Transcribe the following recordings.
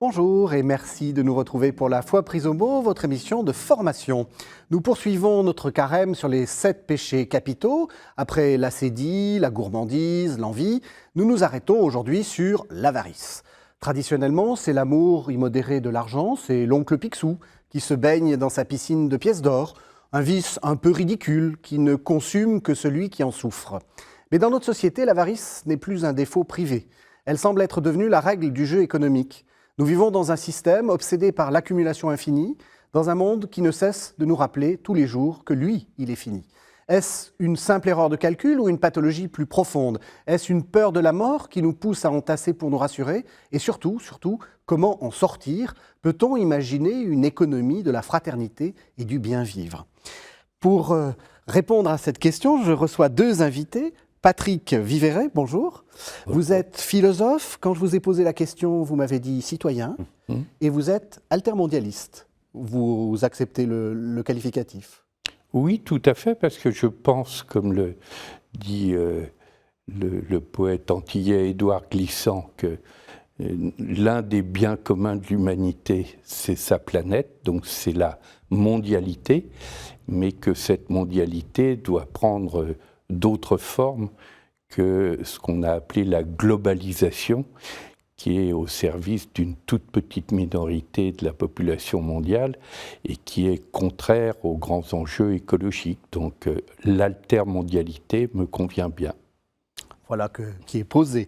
Bonjour et merci de nous retrouver pour La Foi prise au mot, votre émission de formation. Nous poursuivons notre carême sur les 7 péchés capitaux. Après l'acédie, la gourmandise, l'envie, nous nous arrêtons aujourd'hui sur l'avarice. Traditionnellement, c'est l'amour immodéré de l'argent, c'est l'oncle Picsou qui se baigne dans sa piscine de pièces d'or, un vice un peu ridicule qui ne consume que celui qui en souffre. Mais dans notre société, l'avarice n'est plus un défaut privé. Elle semble être devenue la règle du jeu économique. Nous vivons dans un système obsédé par l'accumulation infinie, dans un monde qui ne cesse de nous rappeler tous les jours que lui, il est fini. Est-ce une simple erreur de calcul ou une pathologie plus profonde? Est-ce une peur de la mort qui nous pousse à entasser pour nous rassurer? Et surtout, comment en sortir? Peut-on imaginer une économie de la fraternité et du bien-vivre? Pour répondre à cette question, je reçois deux invités. Patrick Viveret, bonjour. Vous êtes philosophe. Quand je vous ai posé la question, vous m'avez dit citoyen. Et vous êtes altermondialiste. Vous acceptez le qualificatif? Oui, tout à fait, parce que je pense, comme le dit le poète antillais Édouard Glissant, que l'un des biens communs de l'humanité, c'est sa planète, donc c'est la mondialité, mais que cette mondialité doit prendre d'autres formes que ce qu'on a appelé la globalisation, qui est au service d'une toute petite minorité de la population mondiale et qui est contraire aux grands enjeux écologiques. Donc l'altermondialité me convient bien. Voilà qui est posé.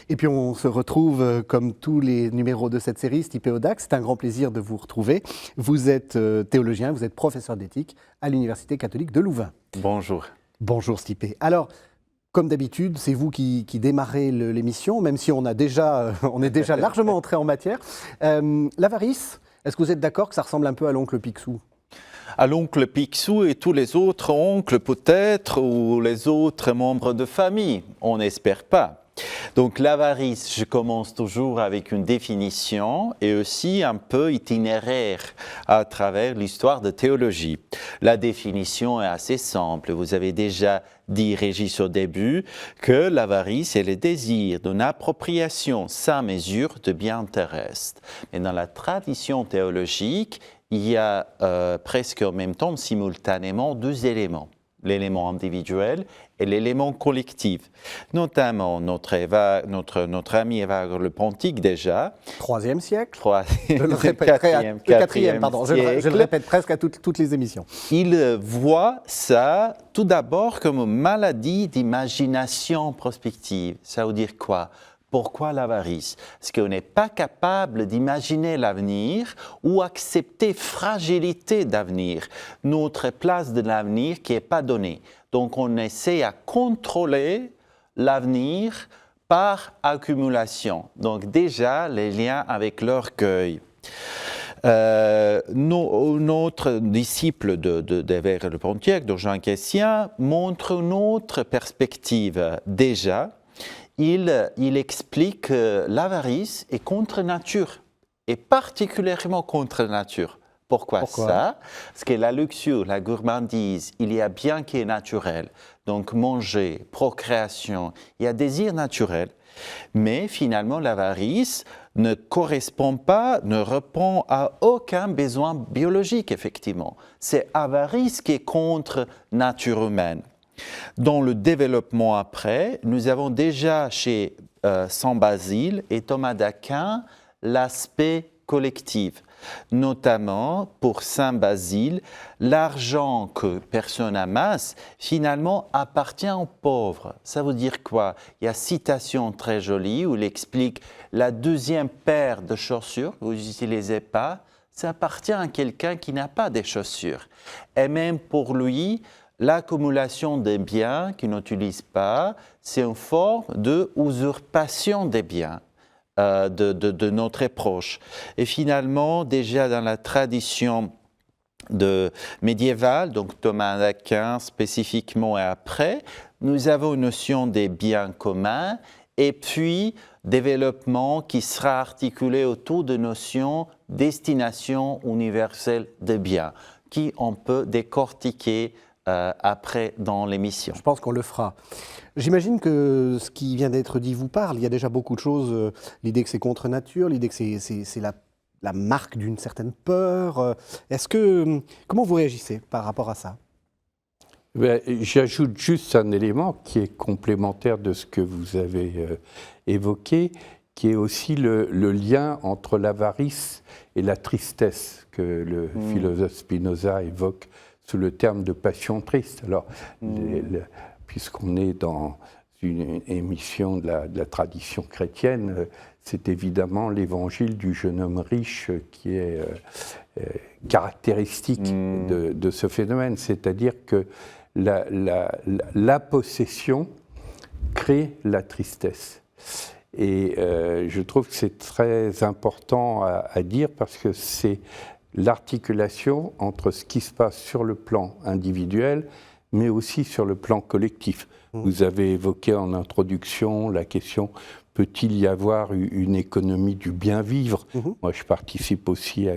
Et puis on se retrouve comme tous les numéros de cette série, Stipe Audax. C'est un grand plaisir de vous retrouver. Vous êtes théologien, vous êtes professeur d'éthique à l'Université catholique de Louvain. Bonjour. Bonjour Stipe. Alors, comme d'habitude, c'est vous qui démarrez l'émission, même si on est déjà largement entré en matière. L'avarice, est-ce que vous êtes d'accord que ça ressemble un peu à l'oncle Picsou? À l'oncle Picsou et tous les autres oncles peut-être, ou les autres membres de famille, on n'espère pas. Donc l'avarice, je commence toujours avec une définition et aussi un peu itinéraire à travers l'histoire de théologie. La définition est assez simple. Vous avez déjà dit, Régis, au début, que l'avarice est le désir d'une appropriation sans mesure de biens terrestres. Mais dans la tradition théologique, il y a presque en même temps, simultanément, deux éléments. L'élément individuel et l'élément collectif. Notamment notre ami Évagre le Pontique déjà. 3e siècle. Je le répéterai quatrième, pardon. Je le répète presque à toutes les émissions. Il voit ça tout d'abord comme une maladie d'imagination prospective. Ça veut dire quoi? Pourquoi l'avarice? Parce qu'on n'est pas capable d'imaginer l'avenir ou accepter fragilité d'avenir, notre place de l'avenir qui n'est pas donnée. Donc on essaie à contrôler l'avenir par accumulation. Donc déjà, les liens avec l'orgueil. Notre disciple d'Évagre le Pontique, de Jean Chrétien, montre une autre perspective déjà. Il explique que l'avarice est contre nature, et particulièrement contre nature. Pourquoi ça? Parce que la luxure, la gourmandise, il y a bien qui est naturel. Donc manger, procréation, il y a désir naturel. Mais finalement, l'avarice ne correspond pas, ne répond à aucun besoin biologique, effectivement. C'est avarice qui est contre nature humaine. Dans le développement après, nous avons déjà chez Saint Basile et Thomas d'Aquin l'aspect collectif. Notamment pour Saint Basile, l'argent que personne amasse finalement appartient aux pauvres. Ça veut dire quoi? Il y a une citation très jolie où il explique la deuxième paire de chaussures que vous n'utilisez pas, ça appartient à quelqu'un qui n'a pas de chaussures. Et même pour lui, l'accumulation des biens qu'il n'utilise pas, c'est une forme d'usurpation des biens de notre proche. Et finalement, déjà dans la tradition médiévale, donc Thomas d'Aquin spécifiquement et après, nous avons une notion des biens communs et puis développement qui sera articulé autour de notions destination universelle des biens, qui on peut décortiquer après dans l'émission. Je pense qu'on le fera. J'imagine que ce qui vient d'être dit vous parle. Il y a déjà beaucoup de choses. L'idée que c'est contre nature, l'idée que c'est la marque d'une certaine peur. Comment vous réagissez par rapport à ça? Ben, j'ajoute juste un élément qui est complémentaire de ce que vous avez évoqué, qui est aussi le lien entre l'avarice et la tristesse que le philosophe Spinoza évoque sous le terme de passion triste. Alors, puisqu'on est dans une émission de la tradition chrétienne, c'est évidemment l'évangile du jeune homme riche qui est caractéristique de ce phénomène, c'est-à-dire que la possession crée la tristesse. Et je trouve que c'est très important à dire parce que c'est l'articulation entre ce qui se passe sur le plan individuel, mais aussi sur le plan collectif. Vous avez évoqué en introduction la question, peut-il y avoir une économie du bien vivre? Moi, je participe aussi à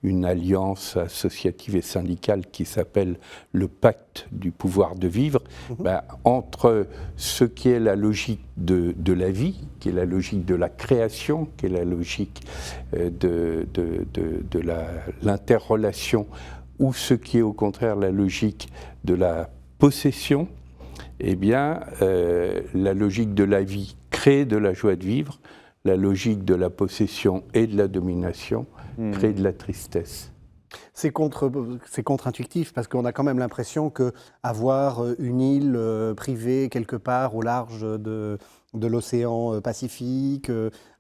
une alliance associative et syndicale qui s'appelle le Pacte du pouvoir de vivre. Ben, entre ce qui est la logique de la vie, qui est la logique de la création, qui est la logique de l'interrelation, ou ce qui est au contraire la logique de la possession, eh bien, la logique de la vie crée de la joie de vivre, la logique de la possession et de la domination crée de la tristesse. C'est contre-intuitif parce qu'on a quand même l'impression qu'avoir une île privée quelque part au large de l'océan Pacifique,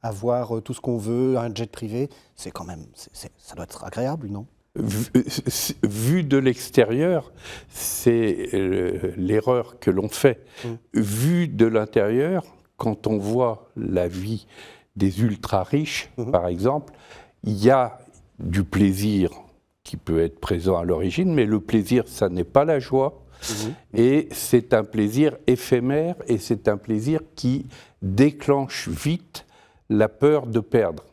avoir tout ce qu'on veut, un jet privé, c'est quand même, ça doit être agréable, non? Vu de l'extérieur, c'est l'erreur que l'on fait. Vu de l'intérieur, quand on voit la vie des ultra-riches, par exemple, il y a du plaisir qui peut être présent à l'origine, mais le plaisir, ça n'est pas la joie, et c'est un plaisir éphémère, et c'est un plaisir qui déclenche vite la peur de perdre.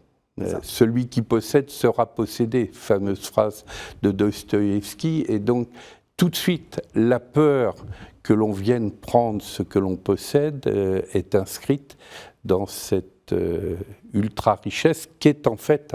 Celui qui possède sera possédé, fameuse phrase de Dostoïevski, et donc tout de suite la peur que l'on vienne prendre ce que l'on possède est inscrite dans cette ultra-richesse qui est en fait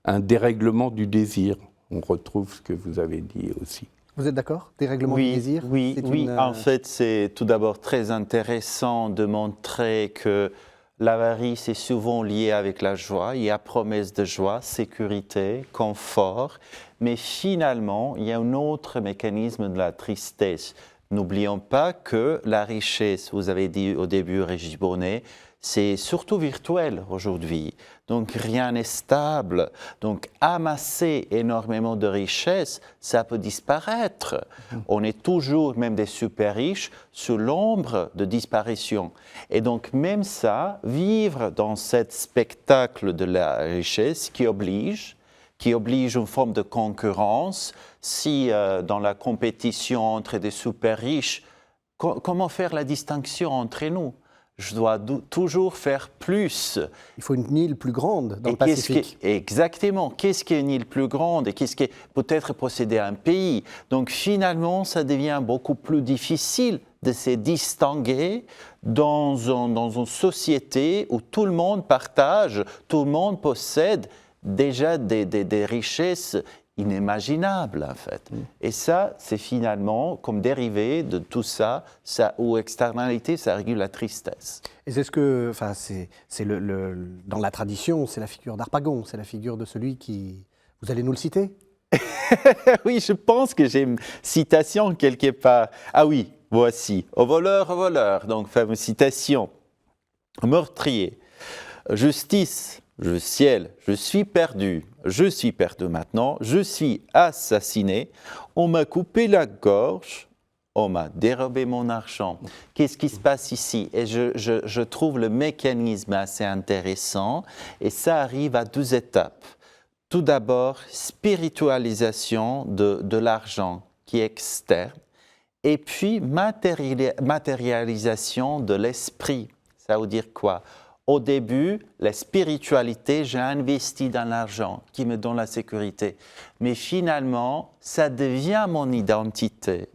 un dérèglement du désir. On retrouve ce que vous avez dit aussi. Vous êtes d'accord? Dérèglement du désir? Oui. En fait, c'est tout d'abord très intéressant de montrer que l'avarice est souvent liée avec la joie. Il y a promesse de joie, sécurité, confort. Mais finalement, il y a un autre mécanisme de la tristesse. N'oublions pas que la richesse, vous avez dit au début, Régis Bonnet, c'est surtout virtuel aujourd'hui. Donc rien n'est stable. Donc amasser énormément de richesses, ça peut disparaître. On est toujours, même des super riches, sous l'ombre de disparition. Et donc même ça, vivre dans ce spectacle de la richesse qui oblige une forme de concurrence. Si dans la compétition entre des super riches, comment faire la distinction entre nous? Je dois toujours faire plus. Il faut une île plus grande dans le Pacifique. Exactement. Qu'est-ce qu'une île plus grande et qu'est-ce qui peut-être posséder un pays? Donc finalement, ça devient beaucoup plus difficile de se distinguer dans une société où tout le monde partage, tout le monde possède déjà des richesses inimaginable en fait. Et ça, c'est finalement comme dérivé de tout ça, ou externalité, ça régule la tristesse. Et c'est ce que, enfin, dans la tradition, c'est la figure d'Harpagon, c'est la figure de celui qui... Vous allez nous le citer? Oui, je pense que j'ai une citation quelque part. Ah oui, voici. Au voleur, donc fameuse citation. Meurtrier, justice, je ciel, je suis perdu maintenant, je suis assassiné, on m'a coupé la gorge, on m'a dérobé mon argent. Qu'est-ce qui se passe ici? Et je trouve le mécanisme assez intéressant, et ça arrive à 2 étapes. Tout d'abord, spiritualisation de l'argent qui est externe, et puis matérialisation de l'esprit. Ça veut dire quoi? Au début, la spiritualité, j'ai investi dans l'argent qui me donne la sécurité. Mais finalement, ça devient mon identité.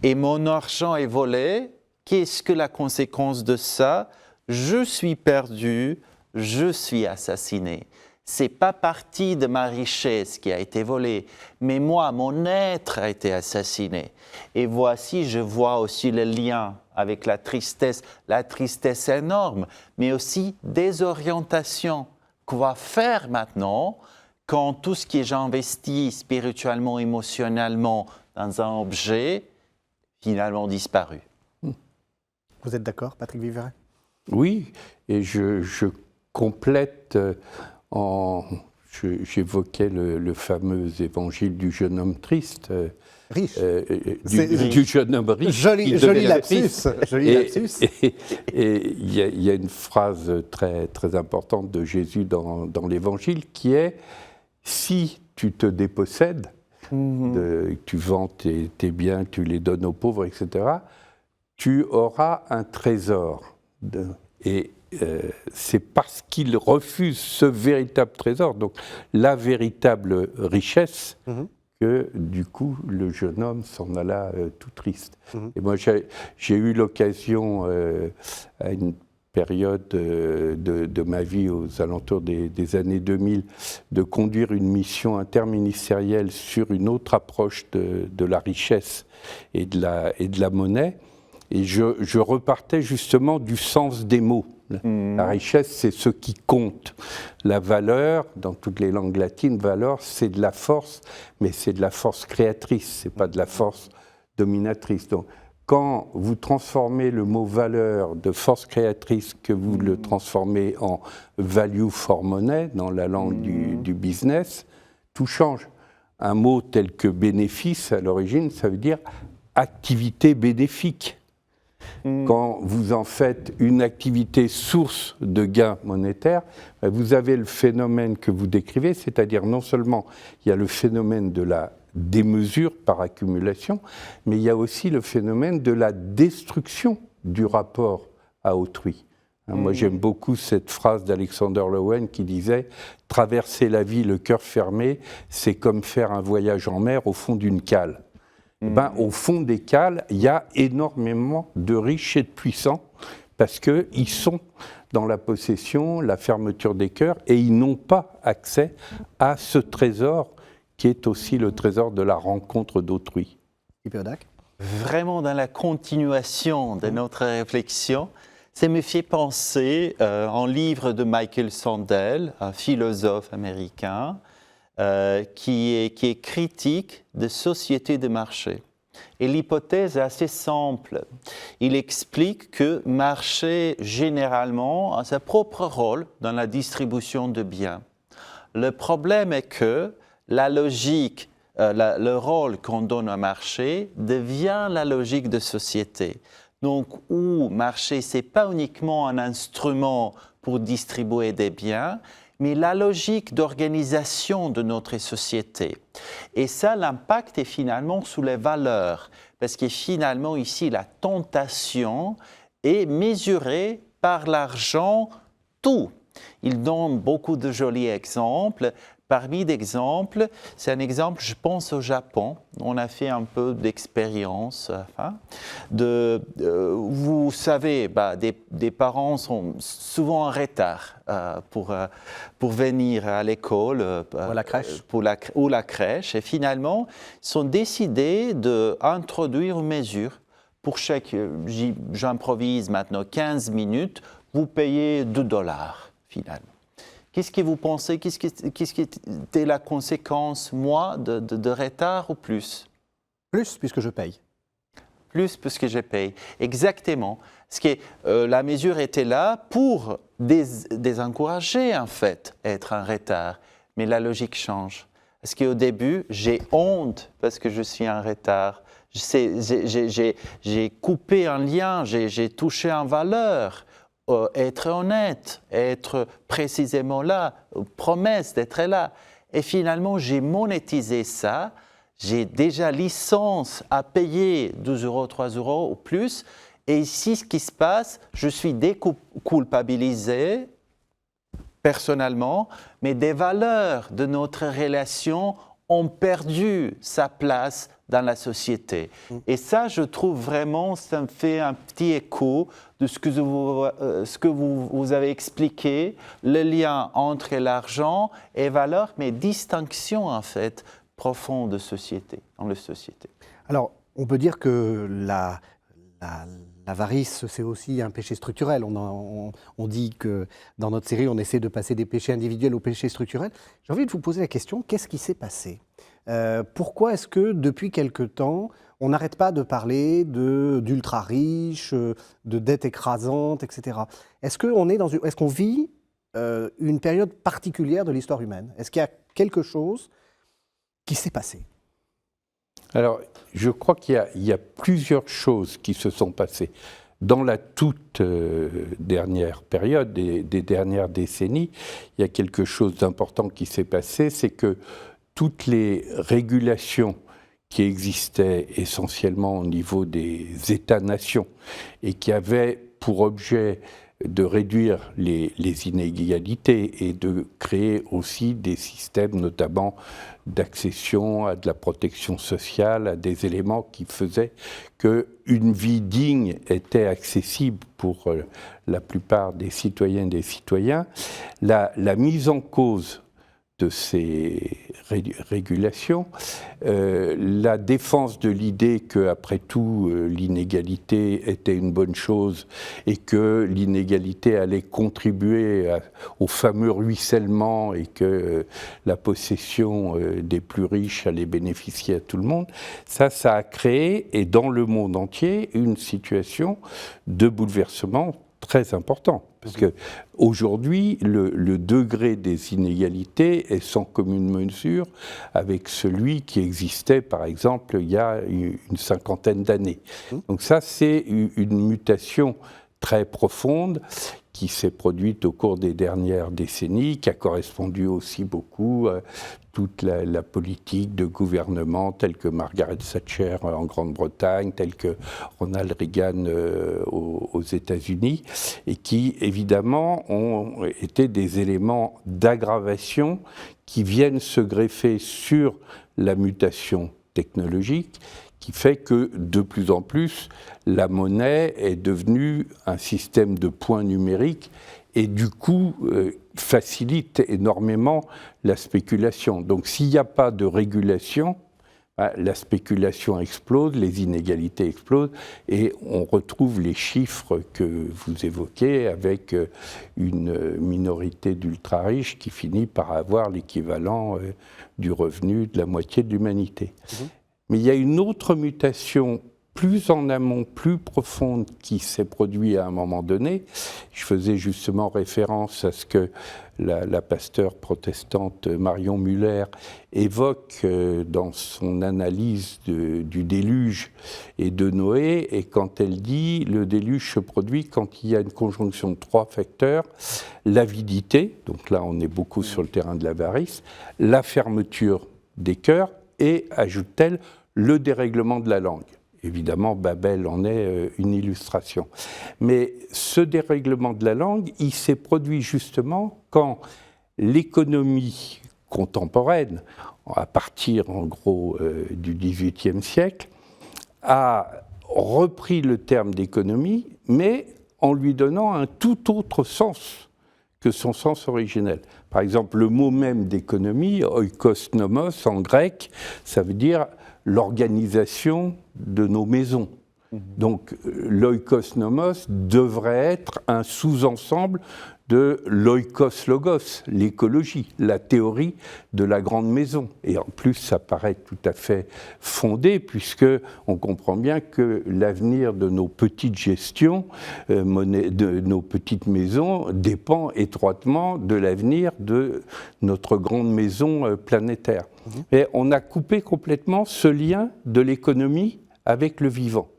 et mon argent est volé, qu'est-ce que la conséquence de ça? Je suis perdu, je suis assassiné. Ce n'est pas partie de ma richesse qui a été volée, mais moi, mon être a été assassiné. Et voici, je vois aussi le lien avec la tristesse énorme, mais aussi désorientation. Quoi faire maintenant quand tout ce que j'ai investi spirituellement, émotionnellement dans un objet, finalement disparu? Vous êtes d'accord, Patrick Viveret? Oui, et je complète j'évoquais le fameux évangile du jeune homme triste. Riche. Du jeune homme riche. Joli lapsus. Et il y a une phrase très, très importante de Jésus dans l'Évangile qui est « Si tu te dépossèdes, tu vends tes biens, tu les donnes aux pauvres, etc., tu auras un trésor. » C'est parce qu'il refuse ce véritable trésor, donc la véritable richesse, que du coup le jeune homme s'en alla tout triste. Et moi j'ai eu l'occasion à une période de ma vie aux alentours des années 2000 de conduire une mission interministérielle sur une autre approche de la richesse et de la monnaie. Et je repartais justement du sens des mots. La richesse, c'est ce qui compte. La valeur, dans toutes les langues latines, valeur, c'est de la force, mais c'est de la force créatrice, c'est pas de la force dominatrice. Donc, quand vous transformez le mot valeur de force créatrice, que vous le transformez en value for money, dans la langue du business, tout change. Un mot tel que bénéfice, à l'origine, ça veut dire activité bénéfique. Quand vous en faites une activité source de gains monétaires, vous avez le phénomène que vous décrivez, c'est-à-dire non seulement il y a le phénomène de la démesure par accumulation, mais il y a aussi le phénomène de la destruction du rapport à autrui. Moi, j'aime beaucoup cette phrase d'Alexander Lowen qui disait « Traverser la vie le cœur fermé, c'est comme faire un voyage en mer au fond d'une cale ». Au fond des cales, il y a énormément de riches et de puissants parce qu'ils sont dans la possession, la fermeture des cœurs et ils n'ont pas accès à ce trésor qui est aussi le trésor de la rencontre d'autrui. Vraiment dans la continuation de notre réflexion, ça me fait penser à un livre de Michael Sandel, un philosophe américain, qui est critique de sociétés de marché. Et l'hypothèse est assez simple. Il explique que le marché, généralement, a son propre rôle dans la distribution de biens. Le problème est que la logique, le rôle qu'on donne au marché devient la logique de société. Donc, où marché, ce n'est pas uniquement un instrument pour distribuer des biens, mais la logique d'organisation de notre société. Et ça, l'impact est finalement sur les valeurs, parce que finalement, ici, la tentation est mesurée par l'argent tout. Il donne beaucoup de jolis exemples. Parmi d'exemples, c'est un exemple, je pense au Japon. On a fait un peu d'expérience. Vous savez, des parents sont souvent en retard pour venir à l'école ou la crèche. Et finalement, ils sont décidés d'introduire une mesure. Pour chaque, j'improvise maintenant, 15 minutes, vous payez $2 finalement. Qu'est-ce que vous pensez, qu'est-ce qui était la conséquence, moi, de retard ou plus? Plus, puisque je paye. Plus, puisque je paye. Exactement. Parce que la mesure était là pour désencourager, en fait, être en retard. Mais la logique change. Parce qu'au début, j'ai honte parce que je suis en retard. J'ai coupé un lien, j'ai touché en valeur. Être honnête, être précisément là, promesse d'être là. Et finalement, j'ai monétisé ça, j'ai déjà licence à payer 2 €, 3 € ou plus. Et ici, ce qui se passe, je suis déculpabilisé personnellement, mais des valeurs de notre relation ont perdu sa place dans la société. Et ça, je trouve vraiment, ça me fait un petit écho de ce que vous avez expliqué, le lien entre l'argent et valeur, mais distinction en fait profonde de société, dans la société. Alors, on peut dire que l'avarice, c'est aussi un péché structurel. On dit que dans notre série, on essaie de passer des péchés individuels aux péchés structurels. J'ai envie de vous poser la question, qu'est-ce qui s'est passé ? Pourquoi est-ce que depuis quelque temps, on n'arrête pas de parler d'ultra-riches, de dettes écrasantes, etc. Est-ce qu'on vit une période particulière de l'histoire humaine ? Est-ce qu'il y a quelque chose qui s'est passé ? Alors, je crois qu'il y a plusieurs choses qui se sont passées. Dans la toute dernière période, des dernières décennies, il y a quelque chose d'important qui s'est passé, c'est que toutes les régulations qui existaient essentiellement au niveau des États-nations et qui avaient pour objet de réduire les inégalités et de créer aussi des systèmes, notamment d'accession à de la protection sociale, à des éléments qui faisaient qu'une vie digne était accessible pour la plupart des citoyennes et des citoyens. La mise en cause de ces régulations, la défense de l'idée qu'après tout, l'inégalité était une bonne chose et que l'inégalité allait contribuer au fameux ruissellement et que la possession des plus riches allait bénéficier à tout le monde, ça a créé, et dans le monde entier, une situation de bouleversement très important. Parce qu'aujourd'hui, le degré des inégalités est sans commune mesure avec celui qui existait, par exemple, il y a une cinquantaine d'années. Donc ça, c'est une mutation très profonde qui s'est produite au cours des dernières décennies, qui a correspondu aussi beaucoup à toute la politique de gouvernement telle que Margaret Thatcher en Grande-Bretagne, telle que Ronald Reagan aux États-Unis, et qui, évidemment, ont été des éléments d'aggravation qui viennent se greffer sur la mutation technologique, qui fait que, de plus en plus, la monnaie est devenue un système de points numériques et du coup facilite énormément la spéculation. Donc s'il n'y a pas de régulation, la spéculation explose, les inégalités explosent et on retrouve les chiffres que vous évoquez avec une minorité d'ultra-riches qui finit par avoir l'équivalent du revenu de la moitié de l'humanité. Mais il y a une autre mutation plus en amont, plus profonde qui s'est produite à un moment donné. Je faisais justement référence à ce que la pasteure protestante Marion Müller évoque dans son analyse du déluge et de Noé, et quand elle dit le déluge se produit quand il y a une conjonction de trois facteurs, l'avidité, donc là on est beaucoup sur le terrain de l'avarice, la fermeture des cœurs et, ajoute-t-elle, le dérèglement de la langue. Évidemment, Babel en est une illustration. Mais ce dérèglement de la langue, il s'est produit justement quand l'économie contemporaine, à partir en gros du XVIIIe siècle, a repris le terme d'économie, mais en lui donnant un tout autre sens que son sens originel. Par exemple, le mot même d'économie, oikos nomos en grec, ça veut dire l'organisation de nos maisons. Donc l'oikos nomos devrait être un sous-ensemble de l'oikos logos, l'écologie, la théorie de la grande maison. Et en plus, ça paraît tout à fait fondé, puisque on comprend bien que l'avenir de nos petites gestions, de nos petites maisons, dépend étroitement de l'avenir de notre grande maison planétaire. Et on a coupé complètement ce lien de l'économie avec le vivant.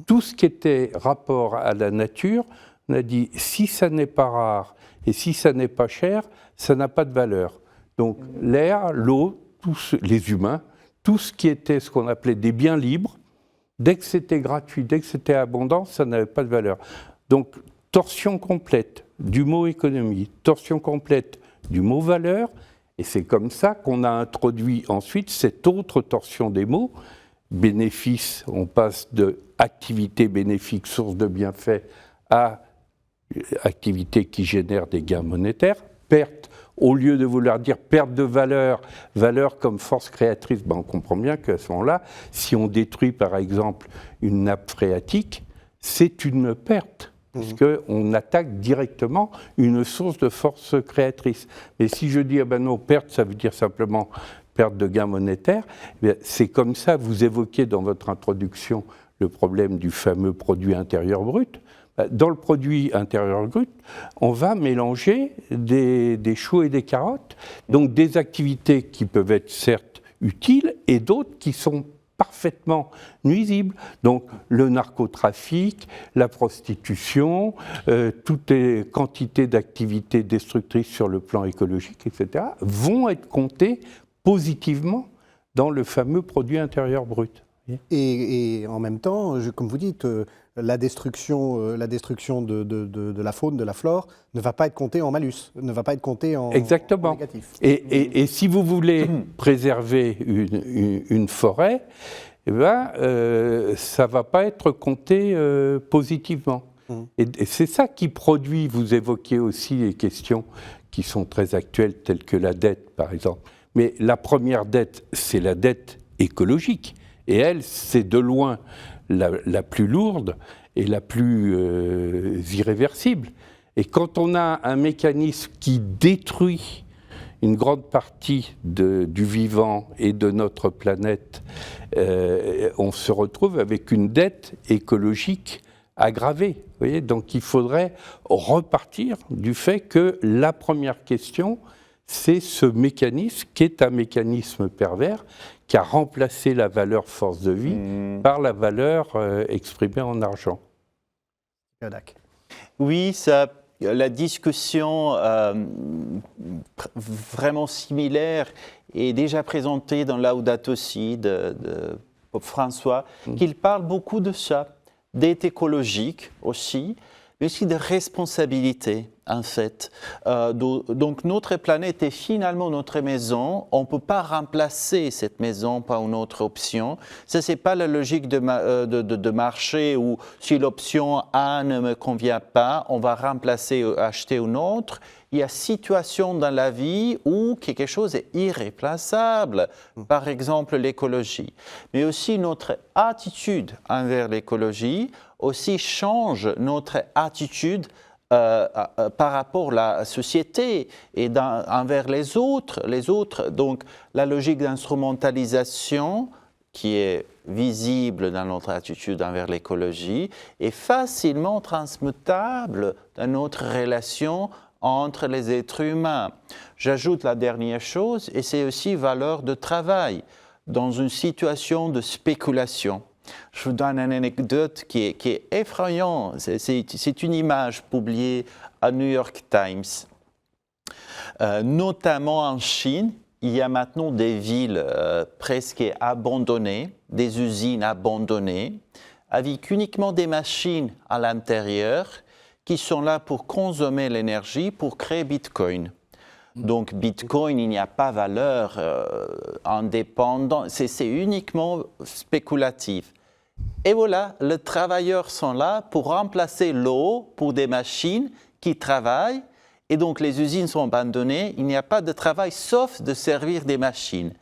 Tout ce qui était rapport à la nature, on a dit, si ça n'est pas rare et si ça n'est pas cher, ça n'a pas de valeur. Donc l'air, l'eau, les humains, tout ce qui était ce qu'on appelait des biens libres, dès que c'était gratuit, dès que c'était abondant, ça n'avait pas de valeur. Donc torsion complète du mot économie, torsion complète du mot valeur Et c'est comme ça qu'on a introduit ensuite cette autre torsion des mots. Bénéfice, on passe de activité bénéfique, source de bienfaits, à activité qui génère des gains monétaires. Perte, au lieu de vouloir dire perte de valeur, valeur comme force créatrice, on comprend bien qu'à ce moment-là, si on détruit par exemple une nappe phréatique, c'est une perte, puisqu'on attaque directement une source de force créatrice. Mais si je dis, non, perte, ça veut dire simplement perte de gains monétaires, c'est comme ça, vous évoquez dans votre introduction le problème du fameux produit intérieur brut. Dans le produit intérieur brut, on va mélanger des choux et des carottes, donc des activités qui peuvent être certes utiles et d'autres qui sont parfaitement nuisibles. Donc le narcotrafic, la prostitution, toutes les quantités d'activités destructrices sur le plan écologique, etc., vont être comptées positivement dans le fameux produit intérieur brut. Et en même temps, comme vous dites, la destruction de la faune, de la flore, ne va pas être comptée en malus, ne va pas être comptée en négatif. Et si vous voulez préserver une forêt, ça ne va pas être compté positivement. Et c'est ça qui produit, vous évoquiez aussi les questions qui sont très actuelles, telles que la dette, par exemple. Mais la première dette, c'est la dette écologique. Et elle, c'est de loin la plus lourde et la plus irréversible. Et quand on a un mécanisme qui détruit une grande partie du vivant et de notre planète, on se retrouve avec une dette écologique aggravée. Vous voyez, donc il faudrait repartir du fait que la première question, c'est ce mécanisme qui est un mécanisme pervers qui a remplacé la valeur force de vie par la valeur exprimée en argent. Oui, la discussion vraiment similaire est déjà présentée dans Laudato Si de Pope François, qu'il parle beaucoup de ça, dette écologique aussi, mais aussi de responsabilité, en fait. Donc notre planète est finalement notre maison. On ne peut pas remplacer cette maison par une autre option. Ça, ce n'est pas la logique de marché où si l'option A ne me convient pas, on va remplacer ou acheter une autre. Il y a situation dans la vie où quelque chose est irréplaçable, par exemple l'écologie. Mais aussi notre attitude envers l'écologie aussi change notre attitude par rapport à la société et envers les autres. Donc la logique d'instrumentalisation qui est visible dans notre attitude envers l'écologie est facilement transmutable dans notre relation entre les êtres humains. J'ajoute la dernière chose, et c'est aussi valeur de travail dans une situation de spéculation. Je vous donne une anecdote qui est effrayante. C'est une image publiée à New York Times. Notamment en Chine, il y a maintenant des villes presque abandonnées, des usines abandonnées, avec uniquement des machines à l'intérieur qui sont là pour consommer l'énergie, pour créer Bitcoin. Donc Bitcoin, il n'y a pas valeur indépendante, c'est uniquement spéculatif. Et voilà, les travailleurs sont là pour remplacer l'eau pour des machines qui travaillent. Et donc les usines sont abandonnées, il n'y a pas de travail sauf de servir des machines.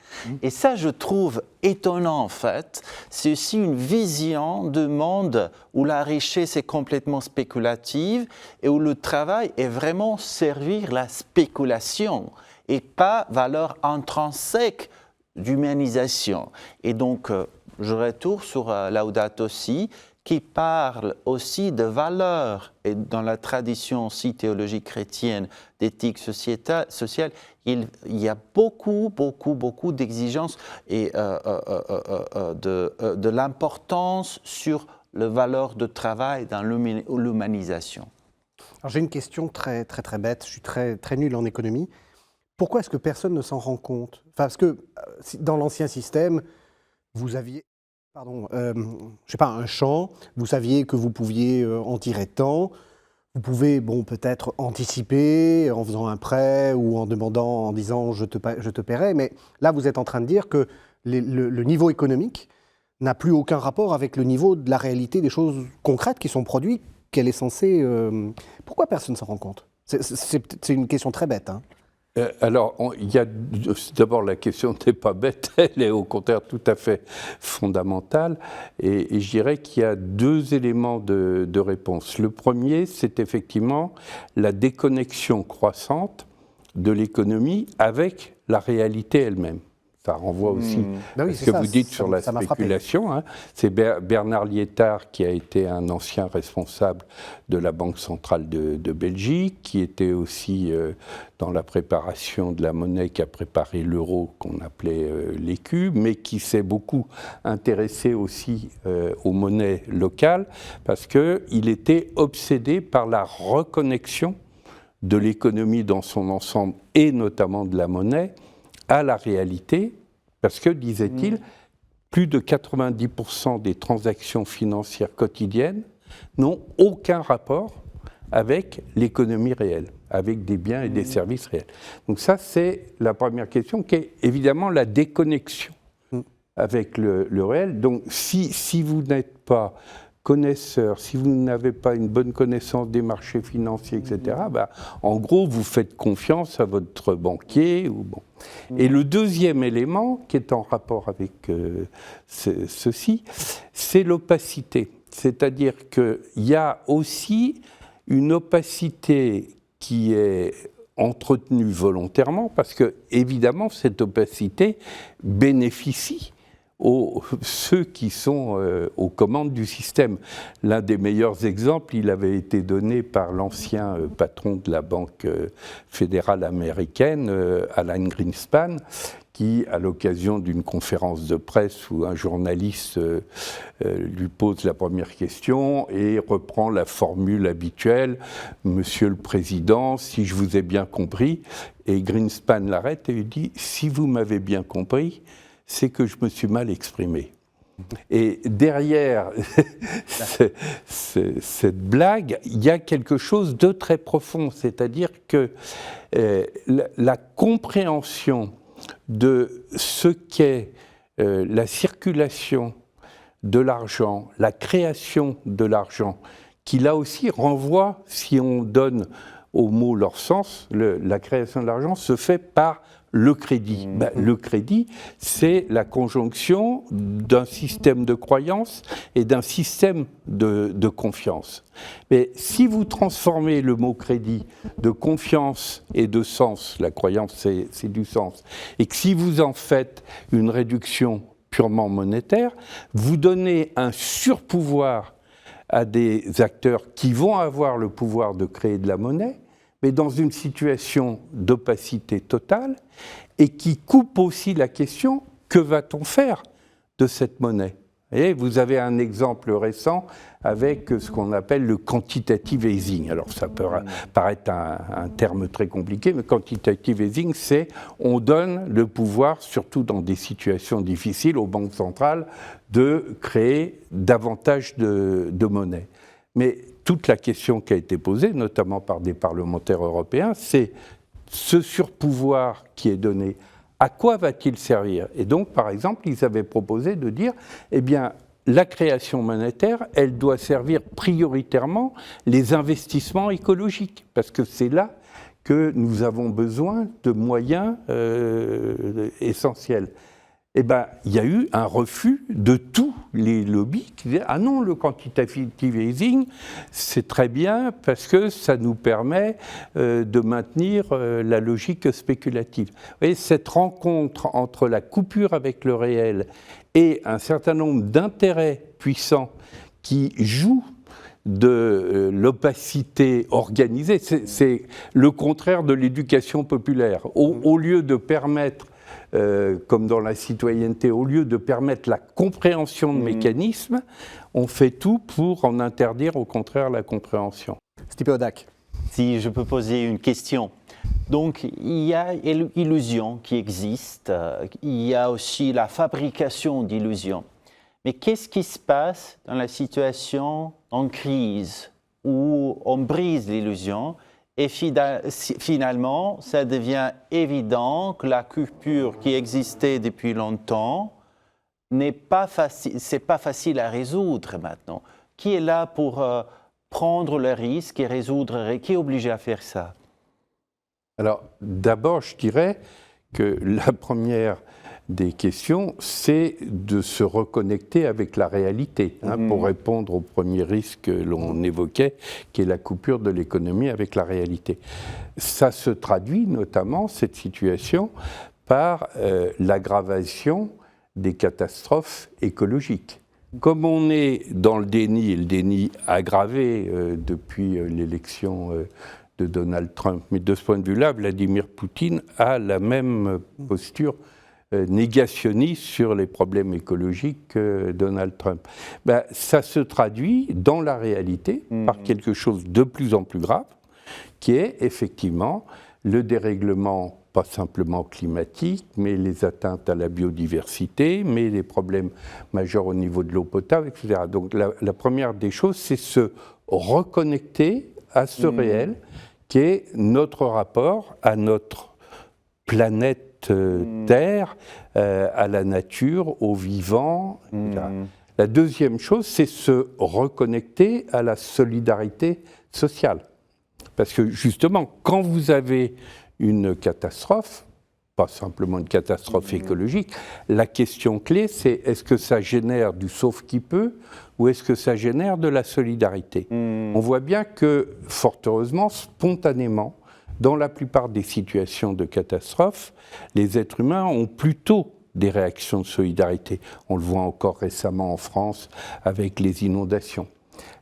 Et ça, je trouve étonnant en fait. C'est aussi une vision de monde où la richesse est complètement spéculative et où le travail est vraiment servir la spéculation et pas valeur intrinsèque d'humanisation. Et donc, je retourne sur Laudato Si, qui parle aussi de valeurs. Et dans la tradition aussi théologique chrétienne d'éthique sociale, il y a beaucoup d'exigences et de l'importance sur les valeurs de travail dans l'humanisation. Alors j'ai une question très bête, je suis très nul en économie. Pourquoi est-ce que personne ne s'en rend compte? Parce que dans l'ancien système, vous aviez je sais pas, un champ, vous saviez que vous pouviez en tirer tant, Vous pouvez, bon, peut-être anticiper en faisant un prêt ou en demandant, en disant je te paierai, mais là, vous êtes en train de dire que le niveau économique n'a plus aucun rapport avec le niveau de la réalité des choses concrètes qui sont produites, qu'elle est censée... Pourquoi personne ne s'en rend compte? C'est une question très bête, hein. Alors, il y a d'abord la question n'est pas bête, elle est au contraire tout à fait fondamentale. Et je dirais qu'il y a deux éléments de réponse. Le premier, c'est effectivement la déconnexion croissante de l'économie avec la réalité elle-même. Ça renvoie aussi à ce que vous dites sur la spéculation. Hein. C'est Bernard Liétard, qui a été un ancien responsable de la Banque centrale de Belgique, qui était aussi dans la préparation de la monnaie, qui a préparé l'euro, qu'on appelait l'écu, mais qui s'est beaucoup intéressé aussi aux monnaies locales, parce qu'il était obsédé par la reconnexion de l'économie dans son ensemble, et notamment de la monnaie, à la réalité, parce que, disait-il, plus de 90% des transactions financières quotidiennes n'ont aucun rapport avec l'économie réelle, avec des biens et des services réels. Donc ça, c'est la première question, qui est évidemment la déconnexion avec le réel. Donc si vous n'êtes pas connaisseur, si vous n'avez pas une bonne connaissance des marchés financiers, etc., bah, en gros, vous faites confiance à votre banquier. Ou bon. Et le deuxième élément, qui est en rapport avec ceci, c'est l'opacité. C'est-à-dire qu'il y a aussi une opacité qui est entretenue volontairement, parce que, évidemment, cette opacité bénéficie ceux qui sont aux commandes du système. L'un des meilleurs exemples, il avait été donné par l'ancien patron de la Banque fédérale américaine, Alan Greenspan, qui, à l'occasion d'une conférence de presse où un journaliste lui pose la première question et reprend la formule habituelle « Monsieur le Président, si je vous ai bien compris », et Greenspan l'arrête et lui dit « Si vous m'avez bien compris, c'est que je me suis mal exprimé ». Et derrière cette blague, il y a quelque chose de très profond, c'est-à-dire que la compréhension de ce qu'est la circulation de l'argent, la création de l'argent, qui là aussi renvoie, si on donne aux mots leur sens, la création de l'argent se fait par le crédit. Le crédit, c'est la conjonction d'un système de croyance et d'un système de confiance. Mais si vous transformez le mot crédit de confiance et de sens, la croyance c'est du sens, et que si vous en faites une réduction purement monétaire, vous donnez un surpouvoir à des acteurs qui vont avoir le pouvoir de créer de la monnaie, mais dans une situation d'opacité totale, et qui coupe aussi la question « que va-t-on faire de cette monnaie ?» Et vous avez un exemple récent avec ce qu'on appelle le quantitative easing. Alors ça peut paraître un terme très compliqué, mais quantitative easing, c'est on donne le pouvoir, surtout dans des situations difficiles, aux banques centrales de créer davantage de monnaie. Mais toute la question qui a été posée, notamment par des parlementaires européens, c'est ce surpouvoir qui est donné, à quoi va-t-il servir? Et donc, par exemple, ils avaient proposé de dire, eh bien, la création monétaire, elle doit servir prioritairement les investissements écologiques, parce que c'est là que nous avons besoin de moyens essentiels. Eh bien, il y a eu un refus de tous les lobbies qui disaient « Ah non, le quantitative easing, c'est très bien parce que ça nous permet de maintenir la logique spéculative. » Vous voyez, cette rencontre entre la coupure avec le réel et un certain nombre d'intérêts puissants qui jouent de l'opacité organisée, c'est le contraire de l'éducation populaire. Au lieu de permettre comme dans la citoyenneté, au lieu de permettre la compréhension de mécanismes, on fait tout pour en interdire au contraire la compréhension. Stipe Hodak. Si je peux poser une question. Donc, il y a l'illusion qui existe, il y a aussi la fabrication d'illusions. Mais qu'est-ce qui se passe dans la situation en crise où on brise l'illusion et finalement, ça devient évident que la coupure qui existait depuis longtemps n'est pas facile, c'est pas facile à résoudre maintenant. Qui est là pour prendre le risque et résoudre, qui est obligé à faire ça? Alors, d'abord, je dirais que la première des questions, c'est de se reconnecter avec la réalité, pour répondre au premier risque que l'on évoquait, qui est la coupure de l'économie avec la réalité. Ça se traduit notamment, cette situation, par l'aggravation des catastrophes écologiques. Comme on est dans le déni, et le déni aggravé depuis l'élection de Donald Trump, mais de ce point de vue-là, Vladimir Poutine a la même posture négationniste sur les problèmes écologiques que Donald Trump. Ben, ça se traduit dans la réalité par quelque chose de plus en plus grave, qui est effectivement le dérèglement, pas simplement climatique, mais les atteintes à la biodiversité, mais les problèmes majeurs au niveau de l'eau potable, etc. Donc la première des choses, c'est se reconnecter à ce réel qui est notre rapport à notre planète Terre, à la nature, aux vivants, etc. La deuxième chose, c'est se reconnecter à la solidarité sociale. Parce que justement, quand vous avez une catastrophe, pas simplement une catastrophe écologique, la question clé, c'est est-ce que ça génère du sauve-qui-peut ou est-ce que ça génère de la solidarité? On voit bien que, fort heureusement, spontanément, dans la plupart des situations de catastrophe, les êtres humains ont plutôt des réactions de solidarité. On le voit encore récemment en France avec les inondations.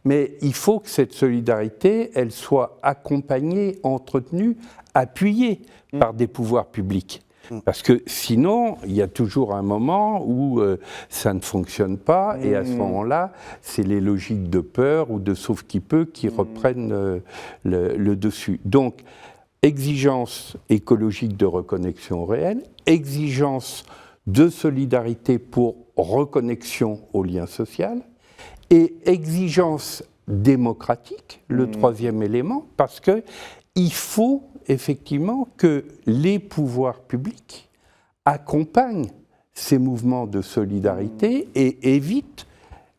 Mais il faut que cette solidarité, elle soit accompagnée, entretenue, appuyée par des pouvoirs publics. Parce que sinon, il y a toujours un moment où ça ne fonctionne pas, et à ce moment-là, c'est les logiques de peur ou de sauve-qui-peut qui reprennent le dessus. Donc, exigence écologique de reconnexion au réel, exigence de solidarité pour reconnexion au lien social, et exigence démocratique, le troisième élément, parce qu'il faut effectivement que les pouvoirs publics accompagnent ces mouvements de solidarité et évitent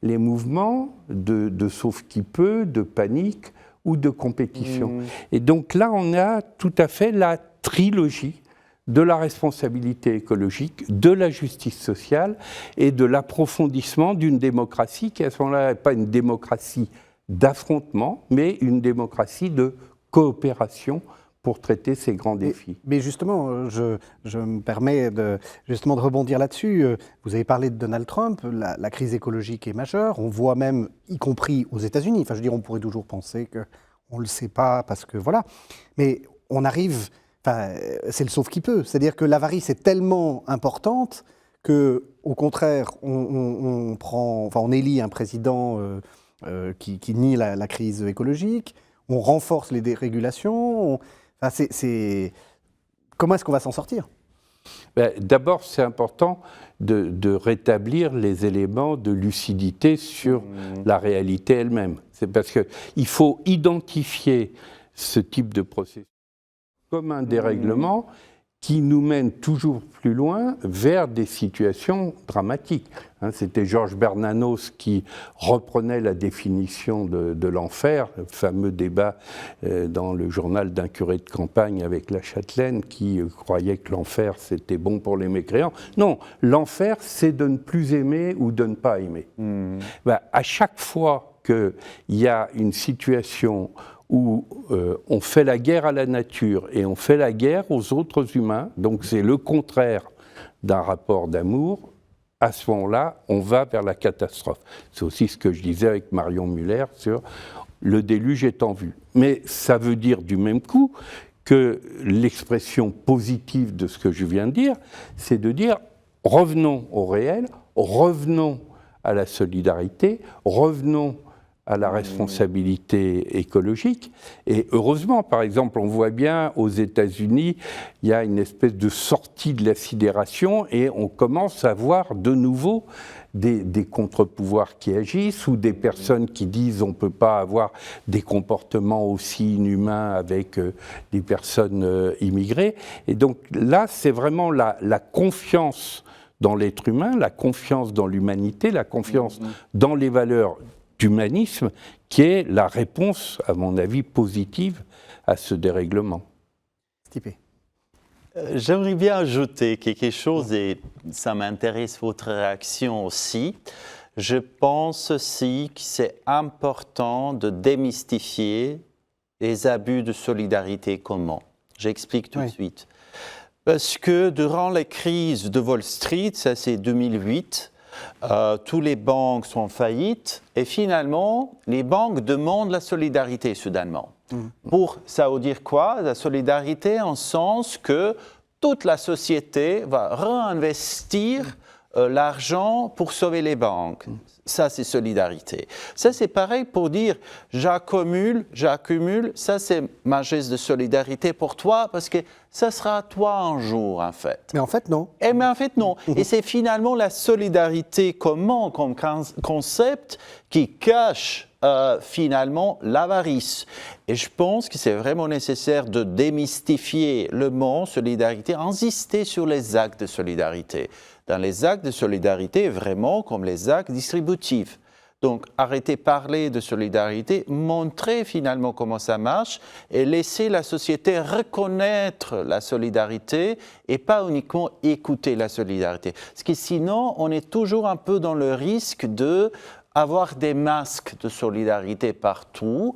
les mouvements de sauve-qui-peut, de panique ou de compétition. Et donc là, on a tout à fait la trilogie de la responsabilité écologique, de la justice sociale et de l'approfondissement d'une démocratie qui, à ce moment-là, n'est pas une démocratie d'affrontement, mais une démocratie de coopération pour traiter ces grands défis. Mais justement, je me permets de rebondir là-dessus. Vous avez parlé de Donald Trump, la crise écologique est majeure, on voit même, y compris aux États-Unis, enfin je veux dire, on pourrait toujours penser qu'on ne le sait pas parce que voilà, mais on arrive, enfin c'est le sauve-qui-peut, c'est-à-dire que l'avarice est tellement importante qu'au contraire, on élit un président qui nie la crise écologique, on renforce les dérégulations, comment est-ce qu'on va s'en sortir? D'abord, c'est important de rétablir les éléments de lucidité sur la réalité elle-même. C'est parce qu'il faut identifier ce type de processus comme un dérèglement qui nous mène toujours plus loin vers des situations dramatiques. C'était Georges Bernanos qui reprenait la définition de l'enfer, le fameux débat dans le journal d'un curé de campagne avec la Châtelaine qui croyait que l'enfer c'était bon pour les mécréants. Non, l'enfer c'est de ne plus aimer ou de ne pas aimer. À chaque fois qu'il y a une situation où on fait la guerre à la nature et on fait la guerre aux autres humains, donc c'est le contraire d'un rapport d'amour, à ce moment-là, on va vers la catastrophe. C'est aussi ce que je disais avec Marion Muller sur le déluge est en vue. Mais ça veut dire du même coup que l'expression positive de ce que je viens de dire, c'est de dire revenons au réel, revenons à la solidarité, revenons à la responsabilité écologique. Et heureusement, par exemple, on voit bien aux États-Unis, il y a une espèce de sortie de la sidération et on commence à voir de nouveau des contre-pouvoirs qui agissent ou des personnes qui disent on ne peut pas avoir des comportements aussi inhumains avec des personnes immigrées. Et donc là, c'est vraiment la confiance dans l'être humain, la confiance dans l'humanité, la confiance dans les valeurs d'humanisme qui est la réponse, à mon avis, positive à ce dérèglement. Stipe. J'aimerais bien ajouter quelque chose et ça m'intéresse votre réaction aussi. Je pense aussi que c'est important de démystifier les abus de solidarité communs. J'explique tout de suite. Parce que durant la crise de Wall Street, ça c'est 2008, tous les banques sont en faillite et finalement, les banques demandent la solidarité soudainement. Ça veut dire quoi? La solidarité en sens que toute la société va réinvestir l'argent pour sauver les banques. Ça, c'est solidarité. Ça, c'est pareil pour dire j'accumule, ça, c'est ma geste de solidarité pour toi parce que ça sera à toi un jour, en fait. Mais en fait, non. Mais en fait, non. Et c'est finalement la solidarité commune comme concept qui cache finalement l'avarice. Et je pense que c'est vraiment nécessaire de démystifier le mot solidarité, insister sur les actes de solidarité. Dans les actes de solidarité, vraiment comme les actes distributifs. Donc, arrêter de parler de solidarité, montrer finalement comment ça marche et laisser la société reconnaître la solidarité et pas uniquement écouter la solidarité. Parce que sinon, on est toujours un peu dans le risque d'avoir des masques de solidarité partout.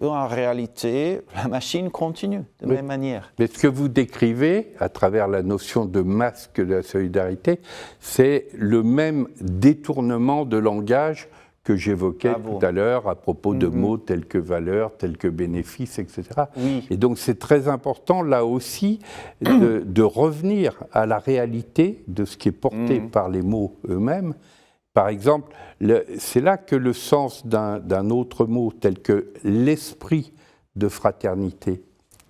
En réalité, la machine continue de la même manière. Mais ce que vous décrivez, à travers la notion de masque de la solidarité, c'est le même détournement de langage que j'évoquais tout à l'heure à propos de mots tels que valeur, tels que bénéfice, etc. Oui. Et donc c'est très important, là aussi, de revenir à la réalité de ce qui est porté par les mots eux-mêmes. Par exemple, c'est là que le sens d'un autre mot, tel que l'esprit de fraternité,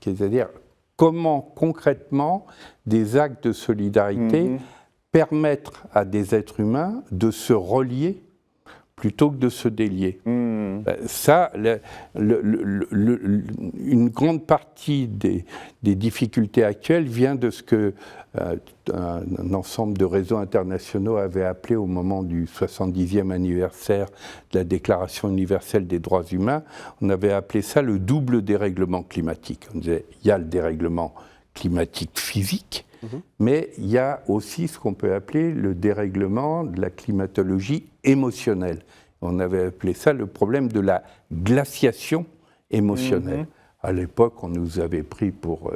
c'est-à-dire comment concrètement des actes de solidarité permettent à des êtres humains de se relier plutôt que de se délier. Ça, une grande partie des difficultés actuelles vient de ce que un ensemble de réseaux internationaux avait appelé au moment du 70e anniversaire de la Déclaration universelle des droits humains, on avait appelé ça le double dérèglement climatique. On disait, il y a le dérèglement climatique physique, mais il y a aussi ce qu'on peut appeler le dérèglement de la climatologie émotionnelle. On avait appelé ça le problème de la glaciation émotionnelle. À l'époque, on nous avait pris pour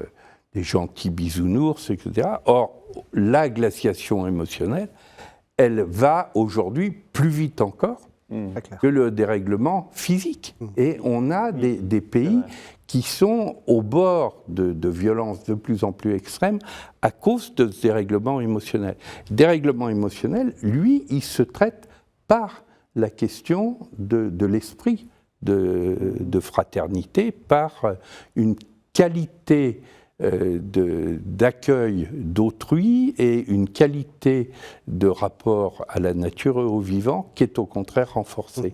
des gentils bisounours, etc. Or, la glaciation émotionnelle, elle va aujourd'hui plus vite encore que le dérèglement physique. Et on a des pays qui sont au bord de violences de plus en plus extrêmes à cause de ce dérèglement émotionnel. Le dérèglement émotionnel, lui, il se traite par la question de l'esprit de fraternité, par une qualité d'accueil d'autrui et une qualité de rapport à la nature et au vivant qui est au contraire renforcée.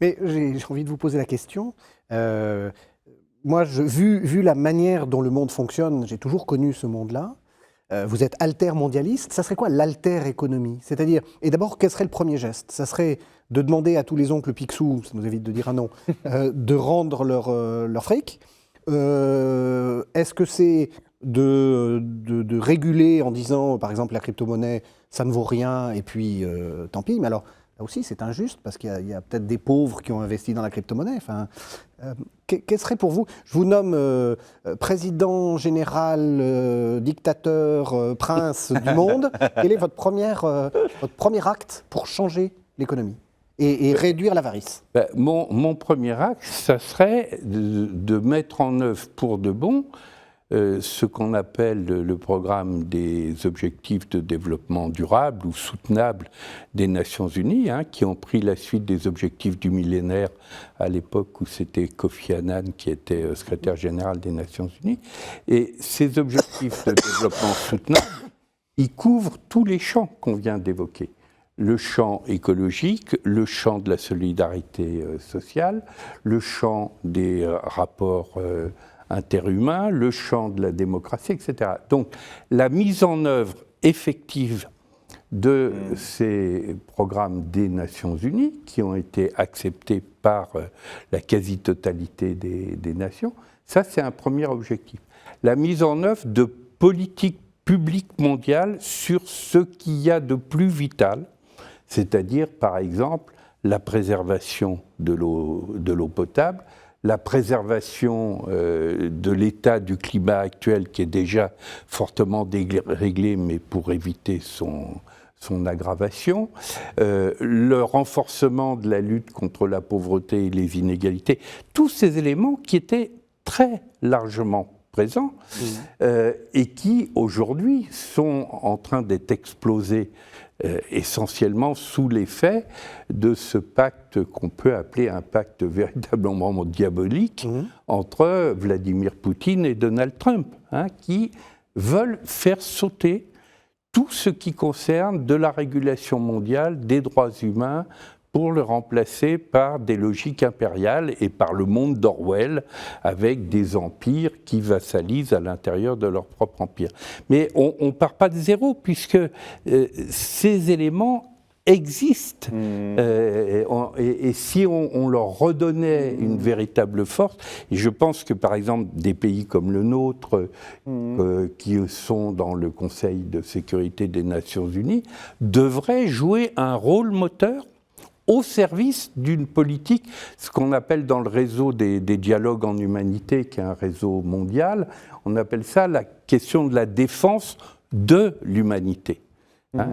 Mais j'ai envie de vous poser la question. Moi, vu la manière dont le monde fonctionne, j'ai toujours connu ce monde-là. Vous êtes alter-mondialiste. Ça serait quoi l'alter-économie? C'est-à-dire, et d'abord, quel serait le premier geste? Ça serait de demander à tous les oncles Picsou, ça nous évite de dire un nom, de rendre leur fric. Est-ce que c'est de réguler en disant, par exemple, la crypto-monnaie, ça ne vaut rien, et puis tant pis. Mais alors, là aussi, c'est injuste, parce qu'il y a peut-être des pauvres qui ont investi dans la crypto-monnaie. Enfin, quel serait pour vous, je vous nomme président, général, dictateur, prince du monde, quel est votre premier acte pour changer l'économie et réduire l'avarice? Mon premier acte, ça serait de mettre en œuvre pour de bon ce qu'on appelle le programme des objectifs de développement durable ou soutenable des Nations Unies, qui ont pris la suite des objectifs du millénaire à l'époque où c'était Kofi Annan qui était secrétaire général des Nations Unies. Et ces objectifs de développement soutenable, ils couvrent tous les champs qu'on vient d'évoquer. Le champ écologique, le champ de la solidarité sociale, le champ des rapports interhumains, le champ de la démocratie, etc. Donc, la mise en œuvre effective de ces programmes des Nations Unies, qui ont été acceptés par la quasi-totalité des nations, ça, c'est un premier objectif. La mise en œuvre de politiques publiques mondiales sur ce qu'il y a de plus vital, c'est-à-dire, par exemple, la préservation de l'eau potable, la préservation de l'état du climat actuel qui est déjà fortement déréglé, mais pour éviter son aggravation, le renforcement de la lutte contre la pauvreté et les inégalités, tous ces éléments qui étaient très largement présents et qui, aujourd'hui, sont en train d'être explosés essentiellement sous l'effet de ce pacte qu'on peut appeler un pacte véritablement diabolique entre Vladimir Poutine et Donald Trump, qui veulent faire sauter tout ce qui concerne de la régulation mondiale des droits humains pour le remplacer par des logiques impériales et par le monde d'Orwell, avec des empires qui vassalisent à l'intérieur de leur propre empire. Mais on ne part pas de zéro, puisque ces éléments existent. Et si on leur redonnait une véritable force, et je pense que par exemple des pays comme le nôtre, qui sont dans le Conseil de sécurité des Nations Unies, devraient jouer un rôle moteur au service d'une politique, ce qu'on appelle dans le réseau des dialogues en humanité, qui est un réseau mondial, on appelle ça la question de la défense de l'humanité.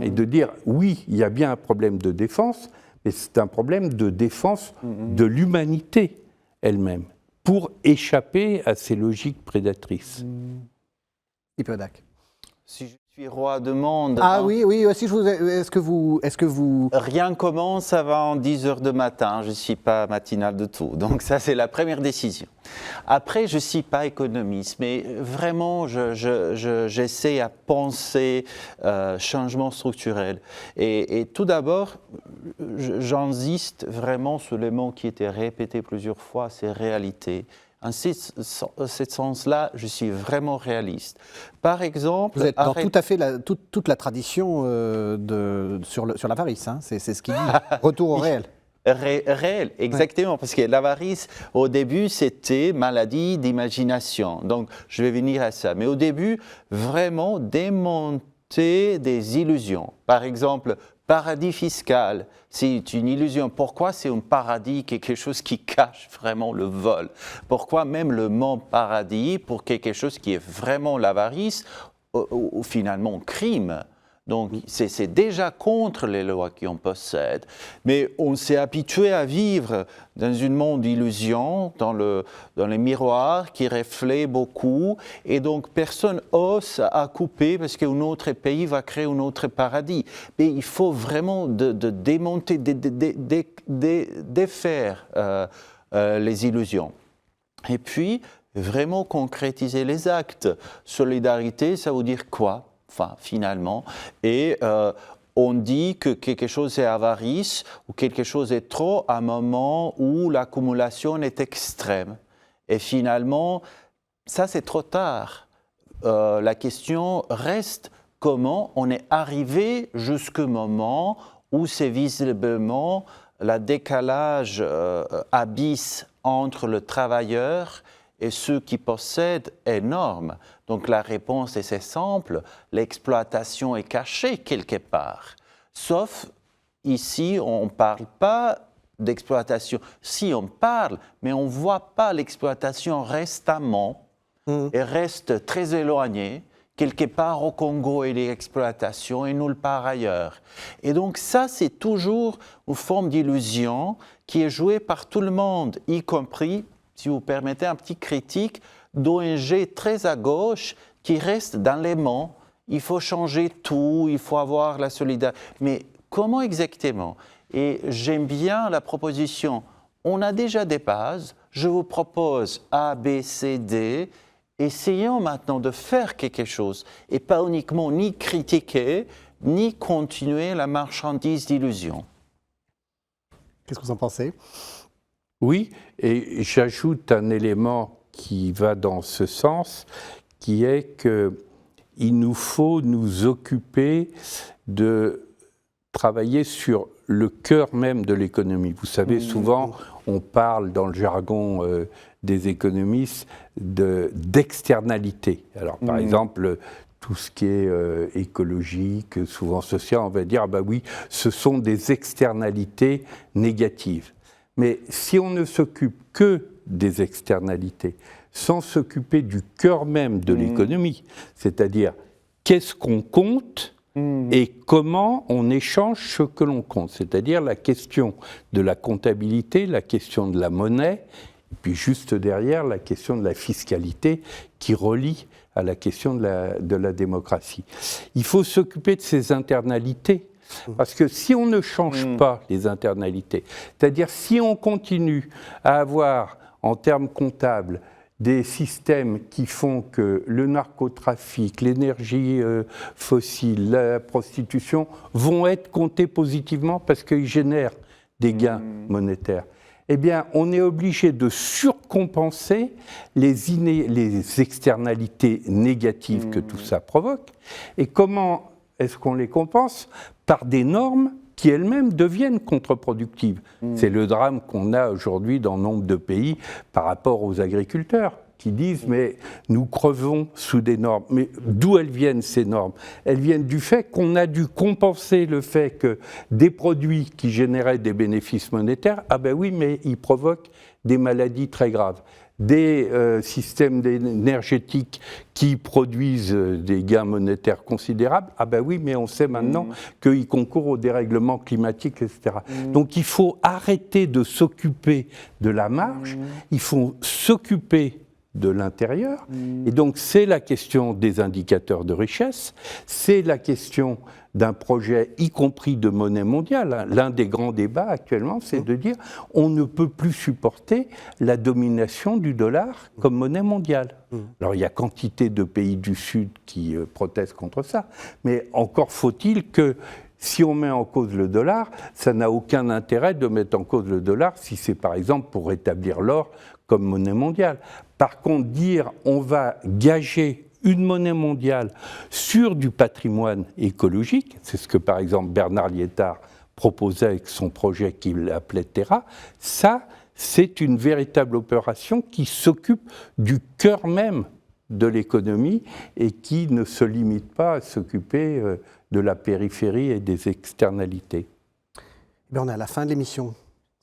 Et de dire, oui, il y a bien un problème de défense, mais c'est un problème de défense de l'humanité elle-même, pour échapper à ces logiques prédatrices. Hippodac. Si je suis roi de monde... Ah oui, si est-ce que vous... Rien commence avant 10 heures du matin, je ne suis pas matinal du tout. Donc ça, c'est la première décision. Après, je ne suis pas économiste, mais vraiment, j'essaie à penser changement structurel. Et tout d'abord, j'insiste vraiment sur le mot qui était répété plusieurs fois, c'est réalité. En ce sens-là, je suis vraiment réaliste. Par exemple... Vous êtes dans tout à fait toute la tradition sur l'avarice, c'est ce qu'il dit. Retour au réel. Réel, exactement, parce que l'avarice, au début, c'était maladie d'imagination. Donc, je vais venir à ça. Mais au début, vraiment démonter des illusions. Par exemple, paradis fiscal, c'est une illusion. Pourquoi c'est un paradis, quelque chose qui cache vraiment le vol? Pourquoi même le mot paradis pour quelque chose qui est vraiment l'avarice ou finalement crime? Donc, c'est déjà contre les lois qu'on possède. Mais on s'est habitué à vivre dans un monde d'illusions, dans les miroirs qui reflètent beaucoup. Et donc, personne n'ose à couper parce qu'un autre pays va créer un autre paradis. Mais il faut vraiment démonter, défaire les illusions. Et puis, vraiment concrétiser les actes. Solidarité, ça veut dire quoi? Enfin, finalement, et on dit que quelque chose est avarice ou quelque chose est trop à un moment où l'accumulation est extrême. Et finalement, ça c'est trop tard. La question reste comment on est arrivé jusqu'au moment où c'est visiblement le décalage abysse entre le travailleur et ceux qui possèdent énorme. Donc la réponse est assez simple, l'exploitation est cachée quelque part. Sauf ici, on ne parle pas d'exploitation. Si on parle, mais on ne voit pas l'exploitation récemment et reste très éloignée. Quelque part au Congo, il y a l'exploitation et nulle part ailleurs. Et donc ça, c'est toujours une forme d'illusion qui est jouée par tout le monde, y compris, si vous permettez un petit critique, d'ONG très à gauche qui restent dans les mots. Il faut changer tout, il faut avoir la solidarité. Mais comment exactement? Et j'aime bien la proposition. On a déjà des bases. Je vous propose A, B, C, D. Essayons maintenant de faire quelque chose et pas uniquement ni critiquer, ni continuer la marchandise d'illusions. Qu'est-ce que vous en pensez? Oui, et j'ajoute un élément qui va dans ce sens, qui est qu'il nous faut nous occuper de travailler sur le cœur même de l'économie. Vous savez, souvent, on parle dans le jargon des économistes d'externalité. Alors, par exemple, tout ce qui est écologique, souvent social, on va dire, ah bah oui, ce sont des externalités négatives. Mais si on ne s'occupe que des externalités, sans s'occuper du cœur même de l'économie, c'est-à-dire qu'est-ce qu'on compte et comment on échange ce que l'on compte, c'est-à-dire la question de la comptabilité, la question de la monnaie, et puis juste derrière la question de la fiscalité qui relie à la question de la démocratie. Il faut s'occuper de ces internalités. Parce que si on ne change pas les internalités, c'est-à-dire si on continue à avoir, en termes comptables, des systèmes qui font que le narcotrafic, l'énergie fossile, la prostitution vont être comptés positivement parce qu'ils génèrent des gains monétaires, eh bien, on est obligé de surcompenser les externalités négatives que tout ça provoque. Et comment est-ce qu'on les compense? Par des normes qui elles-mêmes deviennent contre-productives. C'est le drame qu'on a aujourd'hui dans nombre de pays par rapport aux agriculteurs qui disent « mais nous crevons sous des normes ». Mais d'où elles viennent ces normes? Elles viennent du fait qu'on a dû compenser le fait que des produits qui généraient des bénéfices monétaires, ah ben oui, mais ils provoquent des maladies très graves. Des systèmes énergétiques qui produisent des gains monétaires considérables, ah ben oui, mais on sait maintenant qu'ils concourent au dérèglement climatique, etc. Donc il faut arrêter de s'occuper de la marge, il faut s'occuper de l'intérieur, et donc c'est la question des indicateurs de richesse, c'est la question d'un projet, y compris de monnaie mondiale. L'un des grands débats actuellement, c'est de dire on ne peut plus supporter la domination du dollar comme monnaie mondiale. Alors il y a quantité de pays du Sud qui protestent contre ça, mais encore faut-il que si on met en cause le dollar, ça n'a aucun intérêt de mettre en cause le dollar si c'est par exemple pour rétablir l'or comme monnaie mondiale. Par contre, dire on va gager une monnaie mondiale sur du patrimoine écologique, c'est ce que par exemple Bernard Liétard proposait avec son projet qu'il appelait Terra, ça c'est une véritable opération qui s'occupe du cœur même de l'économie et qui ne se limite pas à s'occuper de la périphérie et des externalités. On est à la fin de l'émission.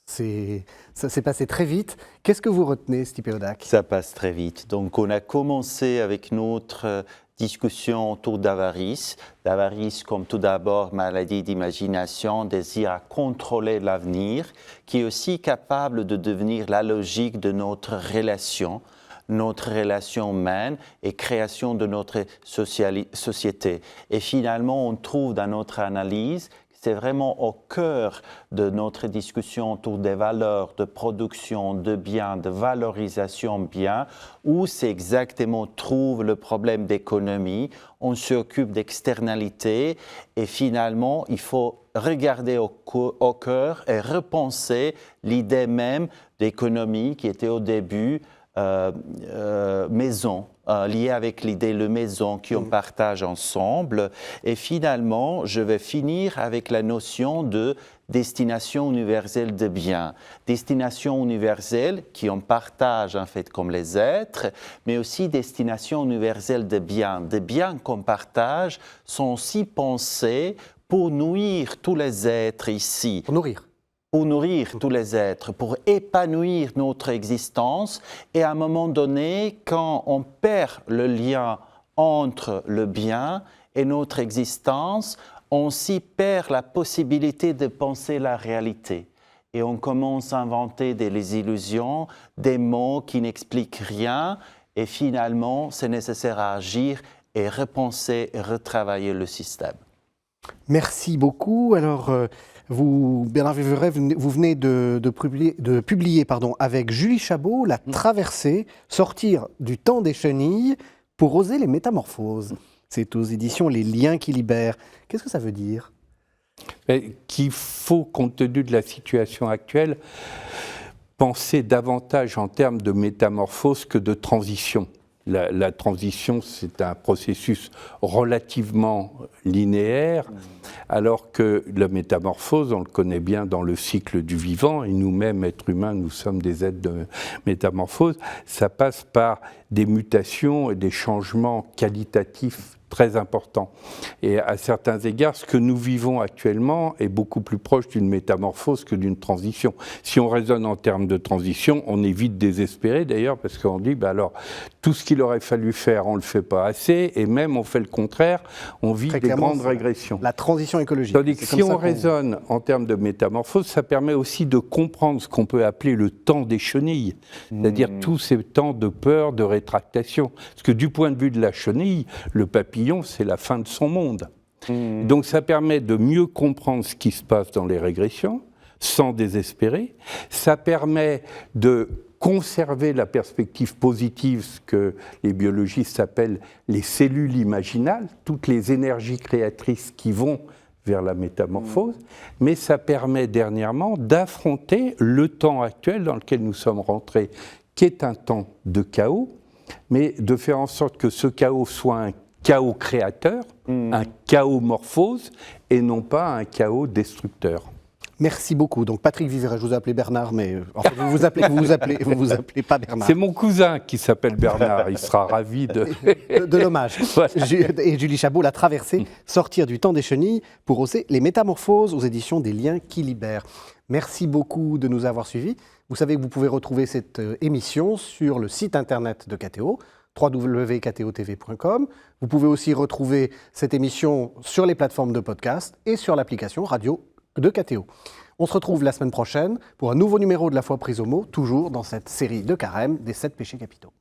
Ça s'est passé très vite. Qu'est-ce que vous retenez, Stipe Hodak? Ça passe très vite. Donc, on a commencé avec notre discussion autour d'avarice. L'avarice comme tout d'abord maladie d'imagination, désir à contrôler l'avenir, qui est aussi capable de devenir la logique de notre relation humaine et création de notre société. Et finalement, on trouve dans notre analyse c'est vraiment au cœur de notre discussion autour des valeurs de production de biens, de valorisation biens, où c'est exactement trouve le problème d'économie. On s'occupe d'externalités et finalement, il faut regarder au cœur et repenser l'idée même d'économie qui était au début maison, lié avec l'idée de maison qu'on partage ensemble. Et finalement, je vais finir avec la notion de destination universelle de biens. Destination universelle qui on partage en fait comme les êtres, mais aussi destination universelle de biens. Des biens qu'on partage sont aussi pensés pour nourrir tous les êtres ici. Pour nourrir tous les êtres, pour épanouir notre existence. Et à un moment donné, quand on perd le lien entre le bien et notre existence, on s'y perd la possibilité de penser la réalité. Et on commence à inventer des illusions, des mots qui n'expliquent rien. et finalement, c'est nécessaire à agir et repenser et retravailler le système. Merci beaucoup. Alors, vous, Bernard Viveret, vous venez de publier avec Julie Chabot La Traversée, sortir du temps des chenilles pour oser les métamorphoses. C'est aux éditions Les Liens qui libèrent. Qu'est-ce que ça veut dire ? Qu'il faut, compte tenu de la situation actuelle, penser davantage en termes de métamorphose que de transition. La transition, c'est un processus relativement linéaire, alors que la métamorphose, on le connaît bien dans le cycle du vivant, et nous-mêmes, êtres humains, nous sommes des êtres de métamorphose, ça passe par des mutations et des changements qualitatifs très important. Et à certains égards, ce que nous vivons actuellement est beaucoup plus proche d'une métamorphose que d'une transition. Si on raisonne en termes de transition, on est vite désespéré d'ailleurs, parce qu'on dit, alors, tout ce qu'il aurait fallu faire, on ne le fait pas assez, et même on fait le contraire, on vit des grandes régressions. La transition écologique. Tandis que si on raisonne en termes de métamorphose, ça permet aussi de comprendre ce qu'on peut appeler le temps des chenilles, c'est-à-dire tous ces temps de peur, de rétractation. Parce que du point de vue de la chenille, le papillon, c'est la fin de son monde. Donc ça permet de mieux comprendre ce qui se passe dans les régressions, sans désespérer. Ça permet de conserver la perspective positive, ce que les biologistes appellent les cellules imaginales, toutes les énergies créatrices qui vont vers la métamorphose, mais ça permet dernièrement d'affronter le temps actuel dans lequel nous sommes rentrés, qui est un temps de chaos, mais de faire en sorte que ce chaos soit un chaos créateur, un chaos morphose, et non pas un chaos destructeur. Merci beaucoup. Donc Patrick Viveret, je vous ai appelé Bernard, mais enfin, vous vous appelez pas Bernard. C'est mon cousin qui s'appelle Bernard, il sera ravi de l'hommage. Voilà. Et Julie Chabot, La Traversée, sortir du temps des chenilles pour oser les métamorphoses aux éditions des Liens qui libèrent. Merci beaucoup de nous avoir suivis. Vous savez que vous pouvez retrouver cette émission sur le site internet de KTO, www.ktotv.com. Vous pouvez aussi retrouver cette émission sur les plateformes de podcast et sur l'application radio de KTO. On se retrouve la semaine prochaine pour un nouveau numéro de La Foi prise au mot, toujours dans cette série de carême des 7 péchés capitaux.